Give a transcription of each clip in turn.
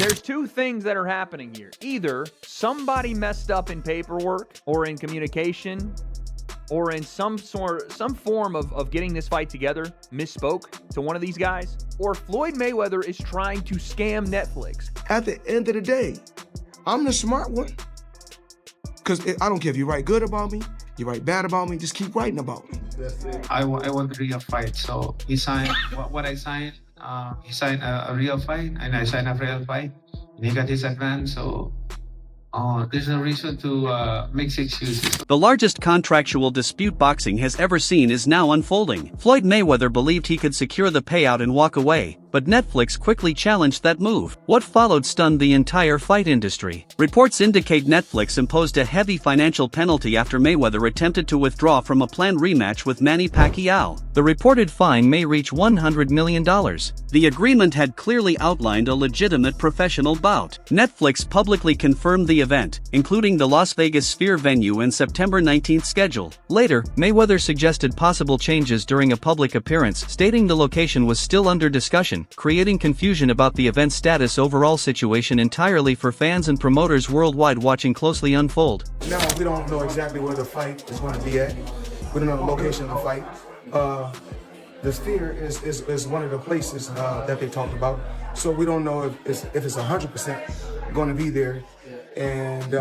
There's two things that are happening here. Either somebody messed up in paperwork or in communication or in some form of getting this fight together, misspoke to one of these guys, or Floyd Mayweather is trying to scam Netflix. At the end of the day, I'm the smart one. Because I don't care if you write good about me, you write bad about me, just keep writing about me. I want a real fight, so he signed what I signed. He signed a real fight, and I signed a real fight. And he got his advance, so there's no reason to make excuses. The largest contractual dispute boxing has ever seen is now unfolding. Floyd Mayweather believed he could secure the payout and walk away, but Netflix quickly challenged that move. What followed stunned the entire fight industry. Reports indicate Netflix imposed a heavy financial penalty after Mayweather attempted to withdraw from a planned rematch with Manny Pacquiao. The reported fine may reach $100 million. The agreement had clearly outlined a legitimate professional bout. Netflix publicly confirmed the event, including the Las Vegas Sphere venue and September 19th schedule. Later, Mayweather suggested possible changes during a public appearance, stating the location was still under discussion, creating confusion about the event's status. Overall situation entirely for fans and promoters worldwide watching closely unfold. Now, we don't know exactly where the fight is going to be at. We don't know the location of the fight. The Sphere is one of the places that they talked about. So we don't know if it's 100% going to be there. And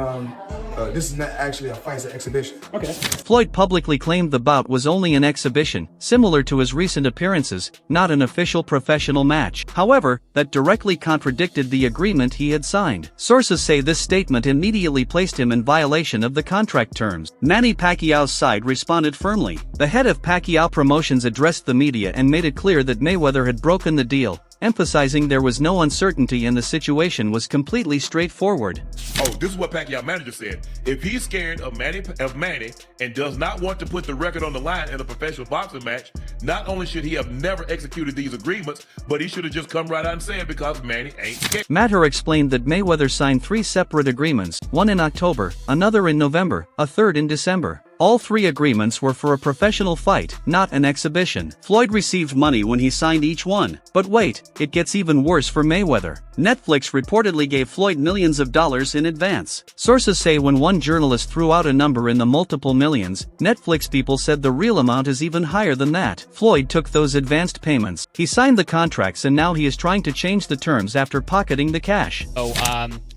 this is not actually a fight, it's an exhibition. Okay. Floyd publicly claimed the bout was only an exhibition, similar to his recent appearances, not an official professional match. However, that directly contradicted the agreement he had signed. Sources say this statement immediately placed him in violation of the contract terms. Manny Pacquiao's side responded firmly. The head of Pacquiao Promotions addressed the media and made it clear that Mayweather had broken the deal, emphasizing there was no uncertainty and the situation was completely straightforward. Oh, this is what Pacquiao manager said. If he's scared of Manny and does not want to put the record on the line in a professional boxing match, not only should he have never executed these agreements, but he should have just come right out and said because Manny ain't scared. Matter explained that Mayweather signed 3 separate agreements, one in October, another in November, a third in December. All 3 agreements were for a professional fight, not an exhibition. Floyd received money when he signed each one. But wait, it gets even worse for Mayweather. Netflix reportedly gave Floyd millions of dollars in advance. Sources say when one journalist threw out a number in the multiple millions, Netflix people said the real amount is even higher than that. Floyd took those advanced payments. He signed the contracts and now he is trying to change the terms after pocketing the cash.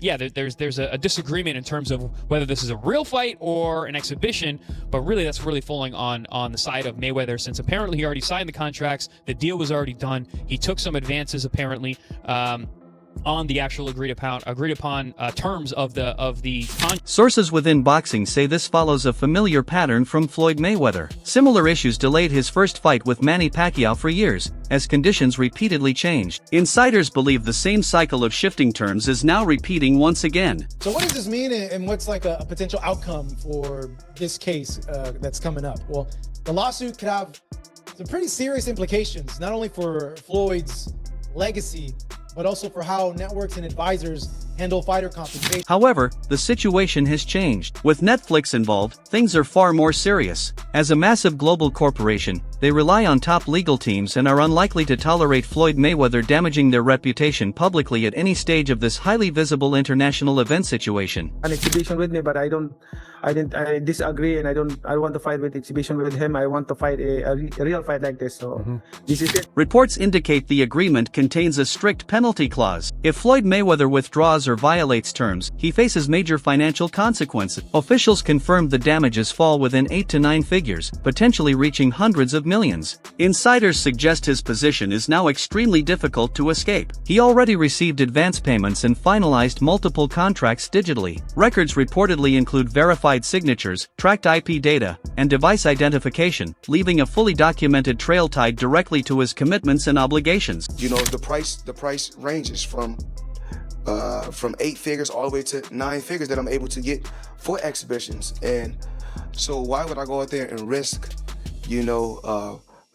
Yeah, there's a disagreement in terms of whether this is a real fight or an exhibition. But really, that's really falling on the side of Mayweather, since apparently he already signed the contracts, the deal was already done. He took some advances apparently on the actual agreed upon terms of the contract. Sources within boxing say this follows a familiar pattern from Floyd Mayweather. Similar issues delayed his first fight with Manny Pacquiao for years, as conditions repeatedly changed. Insiders believe the same cycle of shifting terms is now repeating once again. So what does this mean, and what's like a potential outcome for this case that's coming up? Well, the lawsuit could have some pretty serious implications, not only for Floyd's legacy, but also for how networks and advisors handle fighter compensation. However, the situation has changed. With Netflix involved, things are far more serious. As a massive global corporation, they rely on top legal teams and are unlikely to tolerate Floyd Mayweather damaging their reputation publicly at any stage of this highly visible international event situation. An exhibition with me, but I disagree, and I want to fight with exhibition with him. I want to fight a real fight like this, so this is it. Reports indicate the agreement contains a strict penalty clause. If Floyd Mayweather withdraws or violates terms, he faces major financial consequences. Officials confirmed the damages fall within 8 to 9 figures, potentially reaching hundreds of millions. Insiders suggest his position is now extremely difficult to escape. He already received advance payments and finalized multiple contracts digitally. Records reportedly include verified signatures, tracked IP data, and device identification, leaving a fully documented trail tied directly to his commitments and obligations. You know, the price ranges from 8 figures all the way to 9 figures that I'm able to get for exhibitions. And so why would I go out there and risk,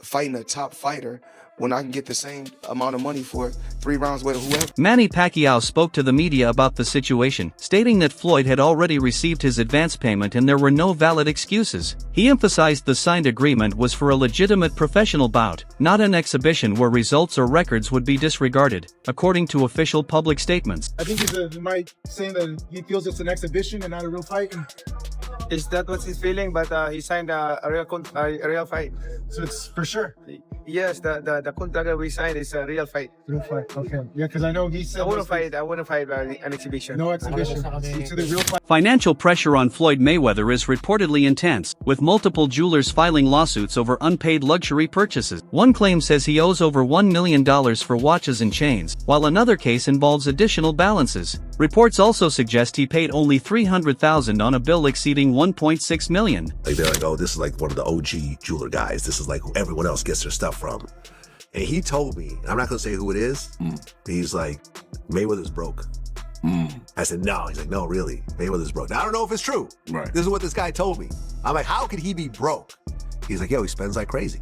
fighting a top fighter when I can get the same amount of money for 3 rounds with whoever. Manny Pacquiao spoke to the media about the situation, stating that Floyd had already received his advance payment and there were no valid excuses. He emphasized the signed agreement was for a legitimate professional bout, not an exhibition where results or records would be disregarded, according to official public statements. I think he's Mike saying that he feels it's an exhibition and not a real fight. Is that what he's feeling? But he signed a real fight. So it's for sure. Yes, the contract that we signed is a real fight. Real fight. Okay. Yeah, because I know he said I wouldn't fight an exhibition. no exhibition. It's the real fight. Financial pressure on Floyd Mayweather is reportedly intense, with multiple jewelers filing lawsuits over unpaid luxury purchases. One claim says he owes over $1 million for watches and chains, while another case involves additional balances. Reports also suggest he paid only $300,000 on a bill exceeding $1.6 million. Like they're like, oh, this is like one of the OG jeweler guys. This is like who everyone else gets their stuff from. And he told me, I'm not gonna say who it is. He's like, Mayweather's broke. I said, no. He's like, no, really, Mayweather's broke. Now I don't know if it's true. Right. This is what this guy told me. I'm like, how could he be broke? He's like, yo, he spends like crazy.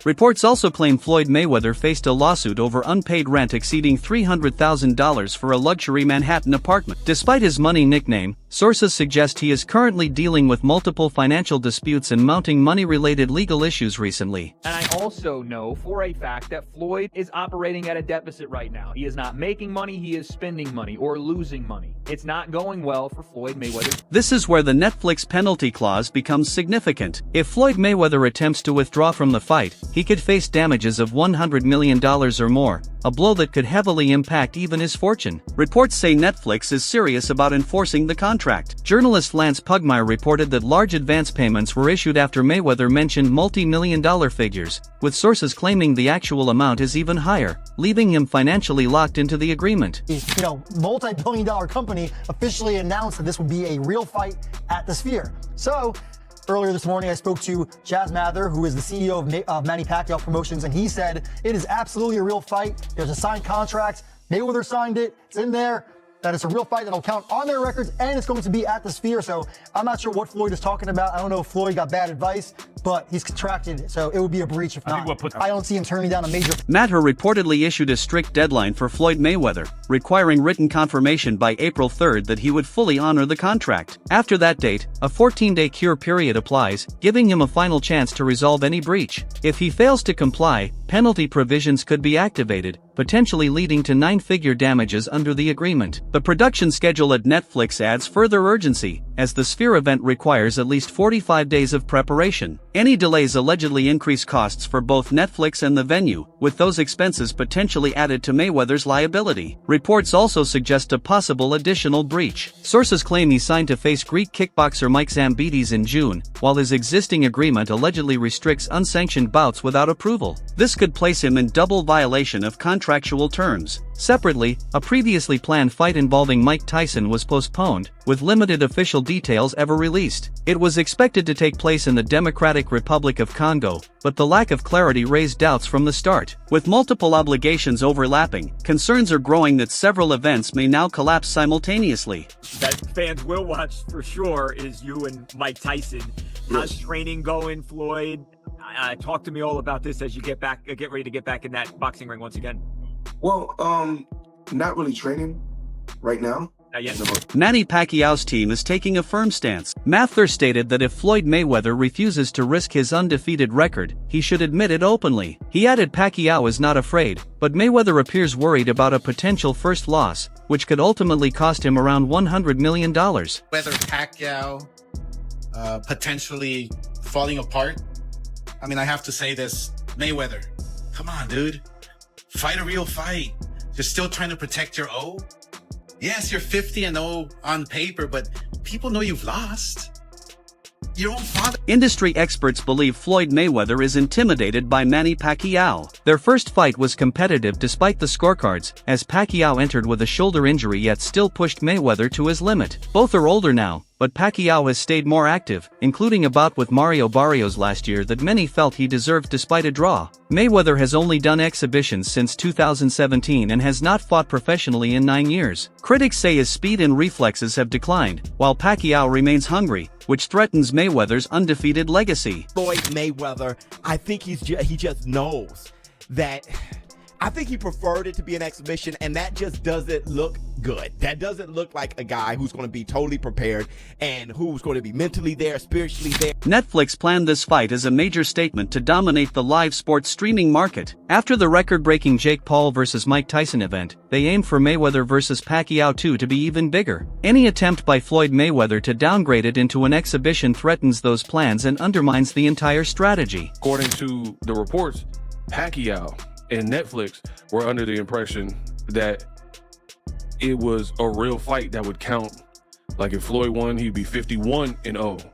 Reports also claim Floyd Mayweather faced a lawsuit over unpaid rent exceeding $300,000 for a luxury Manhattan apartment. Despite his money nickname, sources suggest he is currently dealing with multiple financial disputes and mounting money-related legal issues recently. And I also know for a fact that Floyd is operating at a deficit right now. He is not making money, he is spending money or losing money. It's not going well for Floyd Mayweather. This is where the Netflix penalty clause becomes significant. If Floyd Mayweather attempts to withdraw from the fight, he could face damages of $100 million or more, a blow that could heavily impact even his fortune. Reports say Netflix is serious about enforcing the contract. Journalist Lance Pugmire reported that large advance payments were issued after Mayweather mentioned multi-million-dollar figures, with sources claiming the actual amount is even higher, leaving him financially locked into the agreement. Multi-billion-dollar company officially announced that this would be a real fight at the Sphere. So, earlier this morning, I spoke to Chaz Mather, who is the CEO of Manny Pacquiao Promotions, and he said it is absolutely a real fight. There's a signed contract. Mayweather signed it. It's in there. That it's a real fight that'll count on their records, and it's going to be at the Sphere. So I'm not sure what Floyd is talking about. I don't know if Floyd got bad advice, but he's contracted it, so it would be a breach if not. I don't see him turning down a major. Mather reportedly issued a strict deadline for Floyd Mayweather, requiring written confirmation by April 3rd that he would fully honor the contract. After that date, a 14-day cure period applies, giving him a final chance to resolve any breach. If he fails to comply, penalty provisions could be activated, potentially leading to 9-figure damages under the agreement. The production schedule at Netflix adds further urgency, as the Sphere event requires at least 45 days of preparation. Any delays allegedly increase costs for both Netflix and the venue, with those expenses potentially added to Mayweather's liability. Reports also suggest a possible additional breach. Sources claim he signed to face Greek kickboxer Mike Zambides in June, while his existing agreement allegedly restricts unsanctioned bouts without approval. This could place him in double violation of contractual terms. Separately, a previously planned fight involving Mike Tyson was postponed, with limited official details ever released. It was expected to take place in the Democratic Republic of Congo, but the lack of clarity raised doubts from the start. With multiple obligations overlapping, concerns are growing that several events may now collapse simultaneously. That fans will watch for sure is you and Mike Tyson. How's training going, Floyd? Talk to me all about this as you get ready to get back in that boxing ring once again. Well, not really training right now. Not yet. Manny Pacquiao's team is taking a firm stance. Mather stated that if Floyd Mayweather refuses to risk his undefeated record, he should admit it openly. He added Pacquiao is not afraid, but Mayweather appears worried about a potential first loss, which could ultimately cost him around $100 million. Whether Pacquiao potentially falling apart, I mean, I have to say this, Mayweather, come on, dude. Fight a real fight. You're still trying to protect your O? Yes, you're 50-0 on paper, but people know you've lost. Your own father. Industry experts believe Floyd Mayweather is intimidated by Manny Pacquiao. Their first fight was competitive despite the scorecards, as Pacquiao entered with a shoulder injury yet still pushed Mayweather to his limit. Both are older now, but Pacquiao has stayed more active, including a bout with Mario Barrios last year that many felt he deserved despite a draw. Mayweather has only done exhibitions since 2017 and has not fought professionally in 9 years. Critics say his speed and reflexes have declined, while Pacquiao remains hungry, which threatens Mayweather's undefeated legacy. Floyd Mayweather, I think he just knows. that I think he preferred it to be an exhibition, and that just doesn't look good. That doesn't look like a guy who's going to be totally prepared and who's going to be mentally there, spiritually there. Netflix planned this fight as a major statement to dominate the live sports streaming market. After the record-breaking Jake Paul vs. Mike Tyson event, they aimed for Mayweather vs. Pacquiao 2 to be even bigger. Any attempt by Floyd Mayweather to downgrade it into an exhibition threatens those plans and undermines the entire strategy. According to the reports, Pacquiao and Netflix were under the impression that it was a real fight that would count. Like if Floyd won, he'd be 51-0.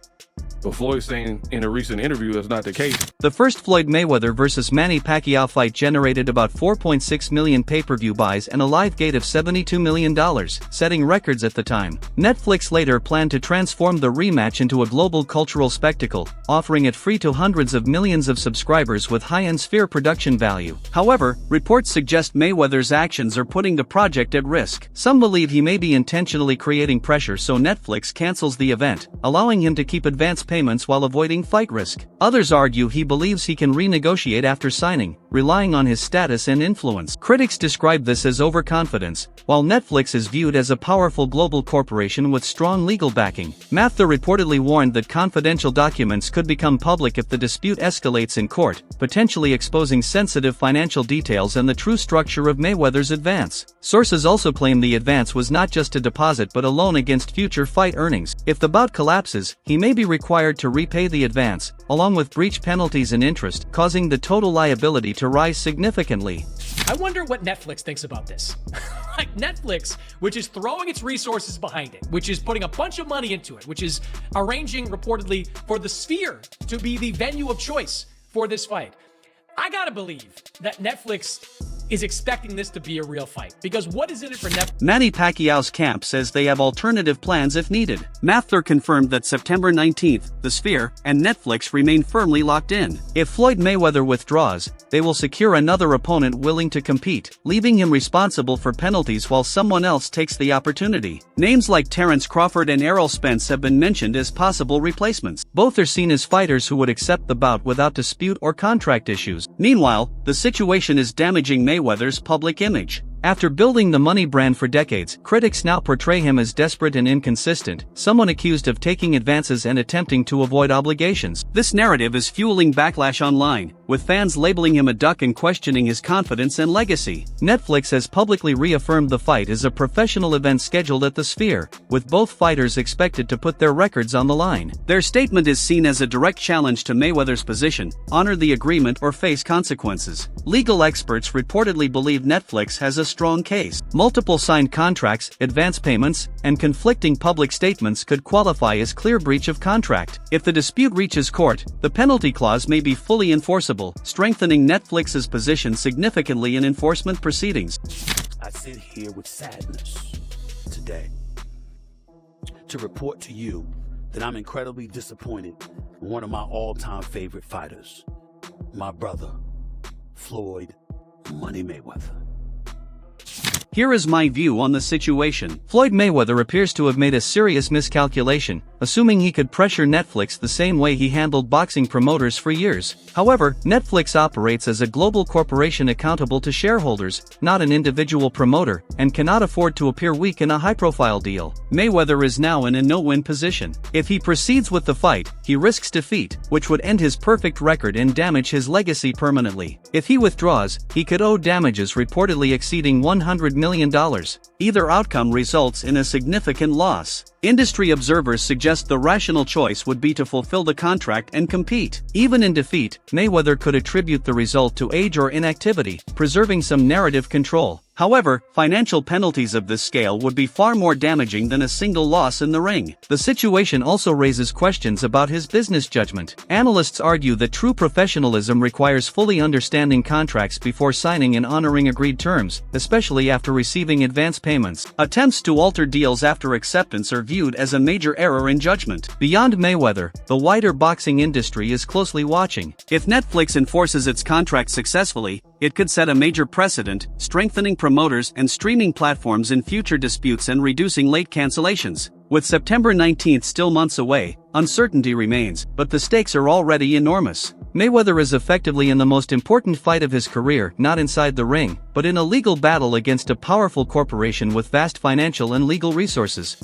But Floyd's saying in a recent interview that's not the case. The first Floyd Mayweather vs. Manny Pacquiao fight generated about 4.6 million pay-per-view buys and a live gate of $72 million, setting records at the time. Netflix later planned to transform the rematch into a global cultural spectacle, offering it free to hundreds of millions of subscribers with high-end Sphere production value. However, reports suggest Mayweather's actions are putting the project at risk. Some believe he may be intentionally creating pressure so Netflix cancels the event, allowing him to keep advance payments while avoiding fight risk. Others argue he believes he can renegotiate after signing, relying on his status and influence. Critics describe this as overconfidence, while Netflix is viewed as a powerful global corporation with strong legal backing. Mather reportedly warned that confidential documents could become public if the dispute escalates in court, potentially exposing sensitive financial details and the true structure of Mayweather's advance. Sources also claim the advance was not just a deposit but a loan against future fight earnings. If the bout collapses, he may be required to repay the advance, along with breach penalties and interest, causing the total liability to rise significantly. I wonder what Netflix thinks about this. Like Netflix, which is throwing its resources behind it, which is putting a bunch of money into it, which is arranging reportedly for the Sphere to be the venue of choice for this fight. I gotta believe that Netflix is expecting this to be a real fight, because what is in it for Netflix? Manny Pacquiao's camp says they have alternative plans if needed. Mather confirmed that September 19th, the Sphere and Netflix remain firmly locked in. If Floyd Mayweather withdraws, they will secure another opponent willing to compete, leaving him responsible for penalties while someone else takes the opportunity. Names like Terrence Crawford and Errol Spence have been mentioned as possible replacements. Both are seen as fighters who would accept the bout without dispute or contract issues. Meanwhile, the situation is damaging Mayweather's public image. After building the money brand for decades, critics now portray him as desperate and inconsistent, someone accused of taking advances and attempting to avoid obligations. This narrative is fueling backlash online, with fans labeling him a duck and questioning his confidence and legacy. Netflix has publicly reaffirmed the fight as a professional event scheduled at the Sphere, with both fighters expected to put their records on the line. Their statement is seen as a direct challenge to Mayweather's position: honor the agreement or face consequences. Legal experts reportedly believe Netflix has a strong case. Multiple signed contracts, advance payments, and conflicting public statements could qualify as clear breach of contract. If the dispute reaches court, the penalty clause may be fully enforceable, strengthening Netflix's position significantly in enforcement proceedings. I sit here with sadness today to report to you that I'm incredibly disappointed in one of my all-time favorite fighters, my brother, Floyd Money Mayweather. Here is my view on the situation. Floyd Mayweather appears to have made a serious miscalculation, assuming he could pressure Netflix the same way he handled boxing promoters for years. However, Netflix operates as a global corporation accountable to shareholders, not an individual promoter, and cannot afford to appear weak in a high-profile deal. Mayweather is now in a no-win position. If he proceeds with the fight, he risks defeat, which would end his perfect record and damage his legacy permanently. If he withdraws, he could owe damages reportedly exceeding $100 million. Either outcome results in a significant loss. Industry observers suggest the rational choice would be to fulfill the contract and compete. Even in defeat, Mayweather could attribute the result to age or inactivity, preserving some narrative control. However, financial penalties of this scale would be far more damaging than a single loss in the ring. The situation also raises questions about his business judgment. Analysts argue that true professionalism requires fully understanding contracts before signing and honoring agreed terms, especially after receiving advance payments. Attempts to alter deals after acceptance are viewed as a major error in judgment. Beyond Mayweather, the wider boxing industry is closely watching. If Netflix enforces its contract successfully, it could set a major precedent, strengthening promoters and streaming platforms in future disputes and reducing late cancellations. With September 19th still months away, uncertainty remains, but the stakes are already enormous. Mayweather is effectively in the most important fight of his career, not inside the ring, but in a legal battle against a powerful corporation with vast financial and legal resources.